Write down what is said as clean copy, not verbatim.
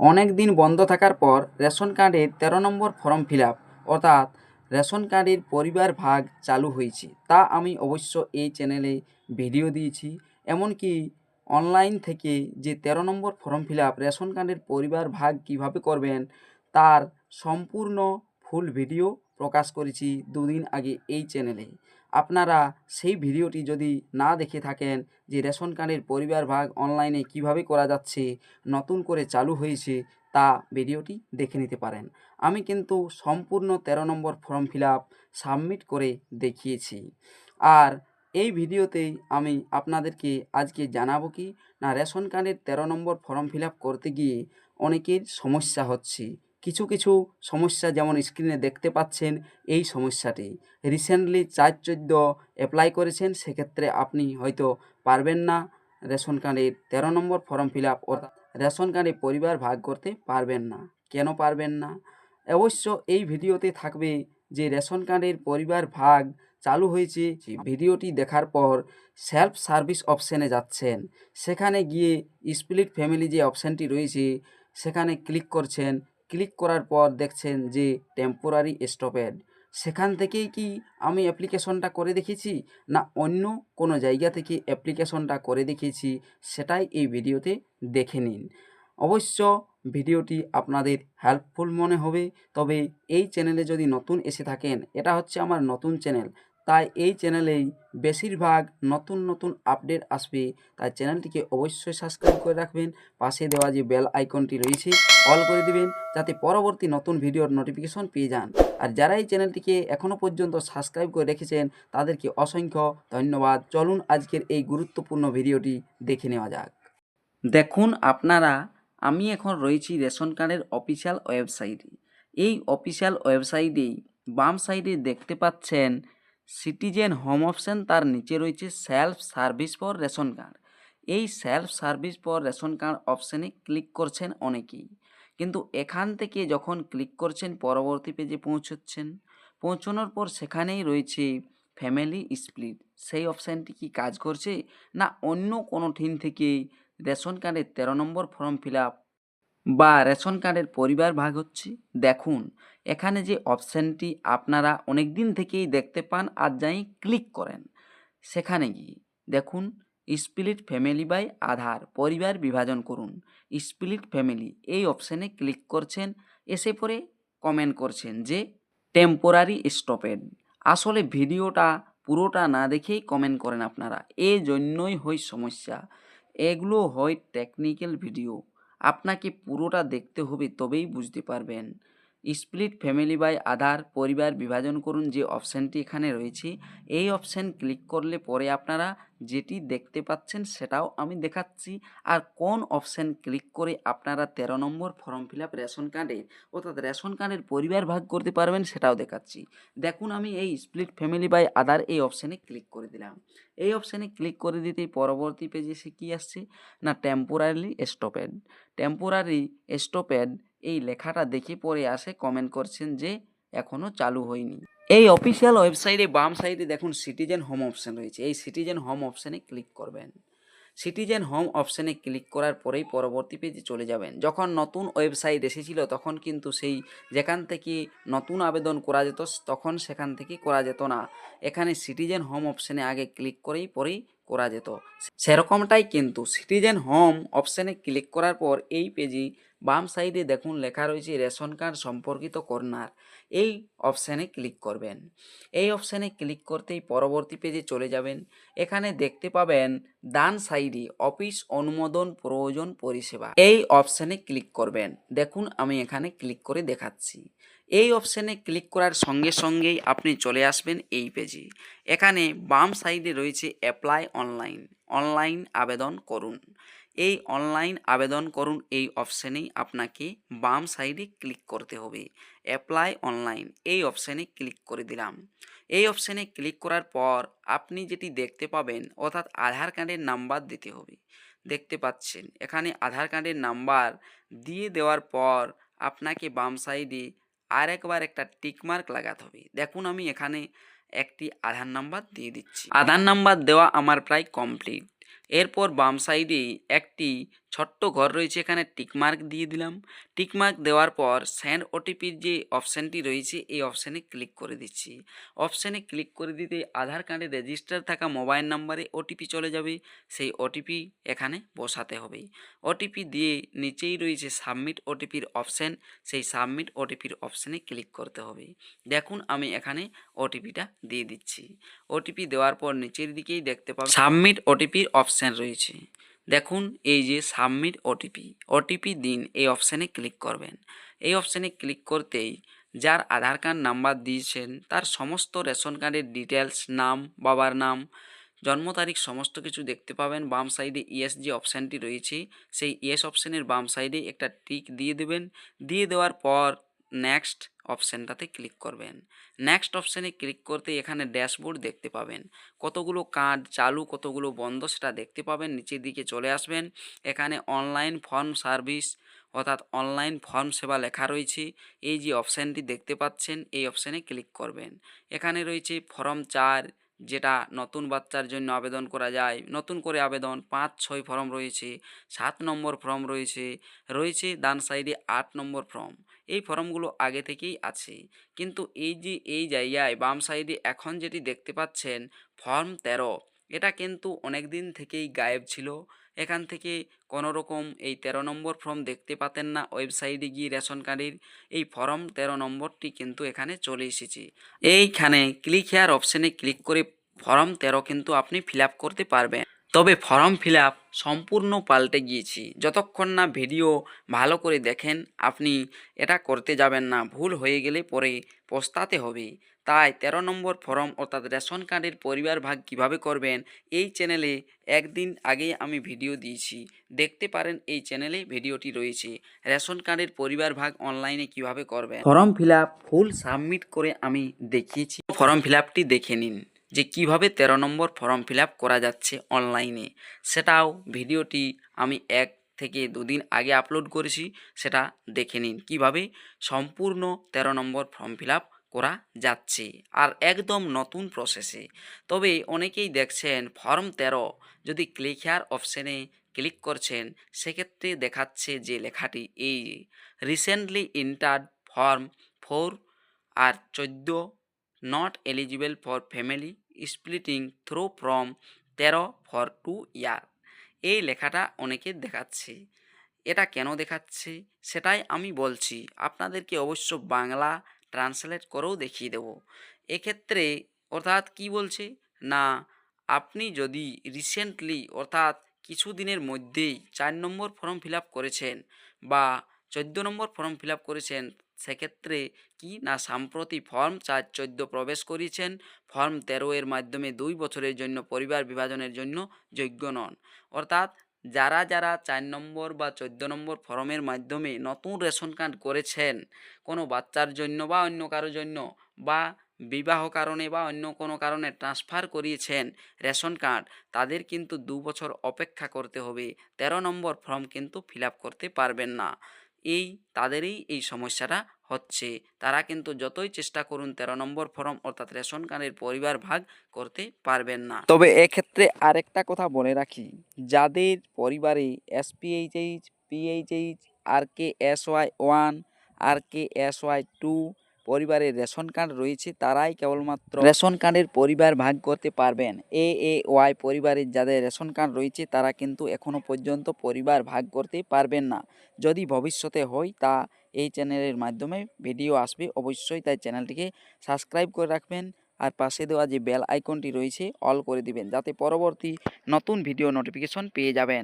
অনেক দিন বন্ধ থাকার পর রেশন কার্ডের ১৩ নম্বর ফর্ম ফিল আপ অর্থাৎ রেশন কার্ডের পরিবার ভাগ চালু হয়েছে। তা আমি অবশ্য এই চ্যানেলে ভিডিও দিয়েছি। এমনকি অনলাইন থেকে যে ১৩ নম্বর ফর্ম ফিল আপ রেশন কার্ডের পরিবার ভাগ কিভাবে করবেন তার সম্পূর্ণ ফুল ভিডিও প্রকাশ করেছি দুদিন আগে এই চ্যানেলে। আপনারা সেই ভিডিওটি যদি না দেখে থাকেন যে রেশন কার্ডের পরিবার ভাগ অনলাইনে কিভাবে করা যাচ্ছে, নতুন করে চালু হয়েছে, তা ভিডিওটি দেখে নিতে পারেন। আমি কিন্তু সম্পূর্ণ ১৩ নম্বর ফর্ম ফিল আপ সাবমিট করে দেখিয়েছি। আর এই ভিডিওতেই আমি আপনাদেরকে আজকে জানাবো কি না, রেশন কার্ডের ১৩ নম্বর ফর্ম ফিল আপ করতে গিয়ে অনেকের সমস্যা হচ্ছে। কিছু সমস্যা যেমন স্ক্রিনে দেখতে পাচ্ছেন, এই সমস্যাটি রিসেন্টলি ৪/১৪ অ্যাপ্লাই করেছেন, সেক্ষেত্রে আপনি হয়তো পারবেন না রেশন কার্ডের ১৩ নম্বর ফর্ম ফিল আপ অর্থাৎ রেশন কার্ডে পরিবার ভাগ করতে পারবেন না। কেন পারবেন না? অবশ্য এই ভিডিওতে থাকবে যে রেশন কার্ডের পরিবার ভাগ চালু হয়েছে। ভিডিওটি দেখার পর সেলফ সার্ভিস অপশানে যাচ্ছেন, সেখানে গিয়ে স্প্লিট ফ্যামিলি যে অপশানটি রয়েছে সেখানে ক্লিক করছেন। ক্লিক করার পর দেখছেন যে টেম্পোরারি স্টপেড। সেখান থেকেই কি আমি অ্যাপ্লিকেশনটা করে দেখেছি, না অন্য কোনো জায়গা থেকে অ্যাপ্লিকেশনটা করে দেখিয়েছি, সেটাই এই ভিডিওতে দেখে নিন। অবশ্য ভিডিওটি আপনাদের হেল্পফুল মনে হবে। তবে এই চ্যানেলে যদি নতুন এসে থাকেন, এটা হচ্ছে আমার নতুন চ্যানেল, তাই এই চ্যানেলেই বেশিরভাগ নতুন আপডেট আসবে। তাই চ্যানেলটিকে অবশ্যই সাবস্ক্রাইব করে রাখবেন। পাশে দেওয়া যে বেল আইকনটি রয়েছে অল করে দেবেন, যাতে পরবর্তী নতুন ভিডিওর নোটিফিকেশন পেয়ে যান। আর যারা এই চ্যানেলটিকে এখনও পর্যন্ত সাবস্ক্রাইব করে রেখেছেন তাদেরকে অসংখ্য ধন্যবাদ। চলুন আজকের এই গুরুত্বপূর্ণ ভিডিওটি দেখে নেওয়া যাক। দেখুন আপনারা, আমি এখন রয়েছি রেশন কার্ডের অফিসিয়াল ওয়েবসাইটে। এই অফিসিয়াল ওয়েবসাইটেই বাম সাইডে দেখতে পাচ্ছেন সিটিজেন হোম অপশান, তার নিচে রয়েছে self service for ration card. এই self service for ration card অপশানে ক্লিক করছেন অনেকেই, কিন্তু এখান থেকে যখন ক্লিক করছেন পরবর্তী পেজে পৌঁছানোর পর সেখানেই রয়েছে ফ্যামিলি স্প্লিট। সেই অপশানটি কি কাজ করছে, না অন্য কোনো থিম থেকে রেশন কার্ডের ১৩ নম্বর ফর্ম ফিল আপ বা রেশন কার্ডের পরিবার ভাগ হচ্ছে? দেখুন এখানে যে অপশানটি আপনারা অনেক দিন থেকেই দেখতে পান, আর যাই ক্লিক করেন সেখানে গিয়ে দেখুন স্প্লিট ফ্যামিলি বাই আধার, পরিবার বিভাজন করুন, স্প্লিট ফ্যামিলি, এই অপশানে ক্লিক করছেন। এসে পরে কমেন্ট করছেন যে টেম্পোরারি স্টপেড। আসলে ভিডিওটা পুরোটা না দেখেই কমেন্ট করেন আপনারা, এই জন্যই হয় সমস্যা। এগুলো হয় টেকনিক্যাল ভিডিও, আপনাকে পুরোটা দেখতে হবে তবেই বুঝতে পারবেন। স্প্লিট ফ্যামিলি বাই আধার, পরিবার বিভাজন করুন, যে অপশানটি এখানে রয়েছে, এই অপশান ক্লিক করলে পরে আপনারা যেটি দেখতে পাচ্ছেন সেটাও আমি দেখাচ্ছি। আর কোন অপশান ক্লিক করে আপনারা ১৩ নম্বর ফর্ম ফিল আপ রেশন কার্ডের অর্থাৎ রেশন কার্ডের পরিবার ভাগ করতে পারবেন সেটাও দেখাচ্ছি। দেখুন আমি এই স্প্লিট ফ্যামিলি বাই আধার এই অপশানে ক্লিক করে দিলাম। এই অপশানে ক্লিক করে দিতেই পরবর্তী পেজে সে কী আসছে, না টেম্পোরারি স্টপেড। টেম্পোরারি স্টপেড এই লেখাটা দেখে পরে আসে কমেন্ট করছেন যে এখনও চালু হয়নি। এই অফিসিয়াল ওয়েবসাইটে বাম সাইডে দেখুন সিটিজেন হোম অপশান রয়েছে, এই সিটিজেন হোম অপশানে ক্লিক করবেন। সিটিজেন হোম অপশানে ক্লিক করার পরেই পরবর্তী পেজে চলে যাবেন। যখন নতুন ওয়েবসাইট এসেছিল তখন কিন্তু সেই যেখান থেকে নতুন আবেদন করা যেত তখন সেখান থেকে করা যেত না, এখানে সিটিজেন হোম অপশানে আগে ক্লিক করেই পরেই করা যেত। সেরকমটাই কিন্তু সিটিজেন হোম অপশানে ক্লিক করার পর এই পেজে বাম সাইডে দেখুন লেখা রয়েছে রেশন কার্ড সম্পর্কিত কর্নার, এই অপশানে ক্লিক করবেন। এই অপশানে ক্লিক করতেই পরবর্তী পেজে চলে যাবেন। এখানে দেখতে পাবেন ডান সাইডে অফিস অনুমোদন প্রয়োজন পরিষেবা, এই অপশানে ক্লিক করবেন। দেখুন আমি এখানে ক্লিক করে দেখাচ্ছি। এই অপশানে ক্লিক করার সঙ্গে সঙ্গেই আপনি চলে আসবেন এই পেজে। এখানে বাম সাইডে রয়েছে অ্যাপ্লাই অনলাইন, অনলাইন আবেদন করুন। এই অনলাইন আবেদন করুন এই অপশানেই আপনাকে বাম সাইডে ক্লিক করতে হবে। অ্যাপ্লাই অনলাইন এই অপশানে ক্লিক করে দিলাম। এই অপশানে ক্লিক করার পর আপনি যেটি দেখতে পাবেন অর্থাৎ আধার কার্ডের নাম্বার দিতে হবে। দেখতে পাচ্ছেন এখানে আধার কার্ডের নাম্বার দিয়ে দেওয়ার পর আপনাকে বাম সাইডে আরেকবার একটা টিকমার্ক লাগাতে হবে। দেখুন আমি এখানে একটি আধার নাম্বার দিয়ে দিচ্ছি। আধার নাম্বার দেওয়া আমার প্রায় কমপ্লিট। এরপর বাম সাইডে একটি ছোট্ট ঘর রয়েছে, এখানে টিকমার্ক দিয়ে দিলাম। টিকমার্ক দেওয়ার পর সেন্ড ওটিপির যে অপশানটি রয়েছে এই অপশানে ক্লিক করে দিচ্ছি। অপশানে ক্লিক করে দিতে আধার কার্ডে রেজিস্টার থাকা মোবাইল নাম্বারে ওটিপি চলে যাবে, সেই ওটিপি এখানে বসাতে হবে। ওটিপি দিয়ে নিচেই রয়েছে সাবমিট ওটিপির অপশান, সেই সাবমিট ওটিপির অপশানে ক্লিক করতে হবে। দেখুন আমি এখানে ওটিপিটা দিয়ে দিচ্ছি। ওটিপি দেওয়ার পর নিচের দিকেই দেখতে পাবেন সাবমিট ওটিপির অপশান রয়েছে। দেখুন এই যে সাবমিট ওটিপি দিন, এই অপশানে ক্লিক করবেন। এই অপশানে ক্লিক করতেই যার আধার কার্ড নাম্বার দিয়েছেন তার সমস্ত রেশন কার্ডের ডিটেলস, নাম, বাবার নাম, জন্ম তারিখ সমস্ত কিছু দেখতে পাবেন। বাম সাইডে ইয়েস যে অপশানটি রয়েছে সেই ইয়েস অপশানের বাম সাইডে একটা টিক দিয়ে দেবেন। দিয়ে দেওয়ার পর নেক্সট অপশানটাতে ক্লিক করবেন। নেক্সট অপশানে ক্লিক করতে এখানে ড্যাশবোর্ড দেখতে পাবেন, কতগুলো কার্ড চালু কতগুলো বন্ধ সেটা দেখতে পাবেন। নিচের দিকে চলে আসবেন, এখানে অনলাইন ফর্ম সার্ভিস অর্থাৎ অনলাইন ফর্ম সেবা লেখা রয়েছে। এই যে অপশানটি দেখতে পাচ্ছেন এই অপশানে ক্লিক করবেন। এখানে রয়েছে ফর্ম 4, যেটা নতুন বাচ্চার জন্য আবেদন করা যায়, নতুন করে আবেদন 5-6 ফর্ম রয়েছে, 7 নম্বর ফর্ম রয়েছে ডান সাইডে 8 নম্বর ফর্ম। এই ফর্মগুলো আগে থেকেই আছে, কিন্তু এই যে এই জায়গায় বাম সাইডে এখন যেটি দেখতে পাচ্ছেন ফর্ম 13, এটা কিন্তু অনেক দিন থেকেই গায়েব ছিল। এখান থেকে কোনো রকম এই 13 নম্বর ফর্ম দেখতে পাতেন না, ওয়েবসাইটে গিয়ে রেশন কার্ডের এই ফর্ম 13 নম্বরটি কিন্তু এখানে চলে এসেছে। এইখানে ক্লিক হেয়ার অপশানে ক্লিক করে ফর্ম 13 কিন্তু আপনি ফিল আপ করতে পারবেন। তবে ফর্ম ফিল আপ সম্পূর্ণ পাল্টে গিয়েছি, যতক্ষণ না ভিডিও ভালো করে দেখেন আপনি এটা করতে যাবেন না, ভুল হয়ে গেলে পরে পস্তাতে হবে। তাই 13 নম্বর ফর্ম অর্থাৎ রেশন কার্ডের পরিবার ভাগ কিভাবে করবেন এই চ্যানেলে একদিন আগেই আমি ভিডিও দিয়েছি, দেখতে পারেন এই চ্যানেলে ভিডিওটি রয়েছে। রেশন কার্ডের পরিবার ভাগ অনলাইনে কিভাবে করবেন ফর্ম ফিল আপ ফুল সাবমিট করে আমি দেখিয়েছি, ফর্ম ফিল আপটি দেখে নিন যে কিভাবে 13 নম্বর ফর্ম ফিল আপ করা যাচ্ছে অনলাইনে। সেটাও ভিডিওটি আমি 1 থেকে 2 দিন আগে আপলোড করেছি, সেটা দেখে নিন কিভাবে সম্পূর্ণ 13 নম্বর ফর্ম ফিল আপ করা যাচ্ছে আর একদম নতুন প্রসেসে। তবে অনেকেই দেখছেন ফর্ম 13 যদি ক্লিক হেয়ার অপশানে ক্লিক করছেন সেক্ষেত্রে দেখাচ্ছে যে লেখাটি এই রিসেন্টলি এন্টার্ড ফর্ম 4 আর 14 not eligible for family splitting through from 13 for 2 year, এই লেখাটা অনেকে দেখাচ্ছে। এটা কেন দেখাচ্ছে সেটাই আমি বলছি, আপনাদেরকে অবশ্য বাংলা ট্রান্সলেট করেও দেখিয়ে দেব। এক্ষেত্রে অর্থাৎ কি বলছে না, আপনি যদি রিসেন্টলি অর্থাৎ কিছুদিনের মধ্যেই 4 নম্বর ফর্ম ফিল আপ করেছেন বা 14 নম্বর ফর্ম ফিল আপ করেছেন, সেক্ষেত্রে কি না সাম্প্রতি ফর্ম 4-14 প্রবেশ করিয়েছেন, ফর্ম 13 এর মাধ্যমে 2 বছরের জন্য পরিবার বিভাজনের জন্য যোগ্য নন। অর্থাৎ যারা 4 নম্বর বা 14 নম্বর ফর্মের মাধ্যমে নতুন রেশন কার্ড করেছেন কোনো বাচ্চার জন্য বা অন্য কারোর জন্য, বা বিবাহ কারণে বা অন্য কোনো কারণে ট্রান্সফার করিয়েছেন রেশন কার্ড, তাদের কিন্তু 2 বছর অপেক্ষা করতে হবে, 13 নম্বর ফর্ম কিন্তু ফিল আপ করতে পারবেন না। তাদেরই এই সমস্যাটা হচ্ছে, তারা কিন্তু যতই চেষ্টা করুন 13 নম্বর ফর্ম অর্থাৎ রেশন কার্ডের পরিবার ভাগ করতে পারবেন না। তবে এক্ষেত্রে আরেকটা কথা বলে রাখি, যাদের পরিবারে SPHH, PHH, RKSY 1, RKSY 2 পরিবারের রেশন কার্ড রয়েছে তারাই কেবলমাত্র রেশন কার্ডের পরিবার ভাগ করতে পারবেন। AAY পরিবারের যাদের রেশন কার্ড রয়েছে তারা কিন্তু এখনও পর্যন্ত পরিবার ভাগ করতে পারবেন না। যদি ভবিষ্যতে হয় তা এই চ্যানেলের মাধ্যমে ভিডিও আসবে অবশ্যই, তাই চ্যানেলটিকে সাবস্ক্রাইব করে রাখবেন আর পাশে দেওয়া যে বেল আইকনটি রয়েছে অল করে দিবেন, যাতে পরবর্তী নতুন ভিডিও নোটিফিকেশন পেয়ে যাবেন।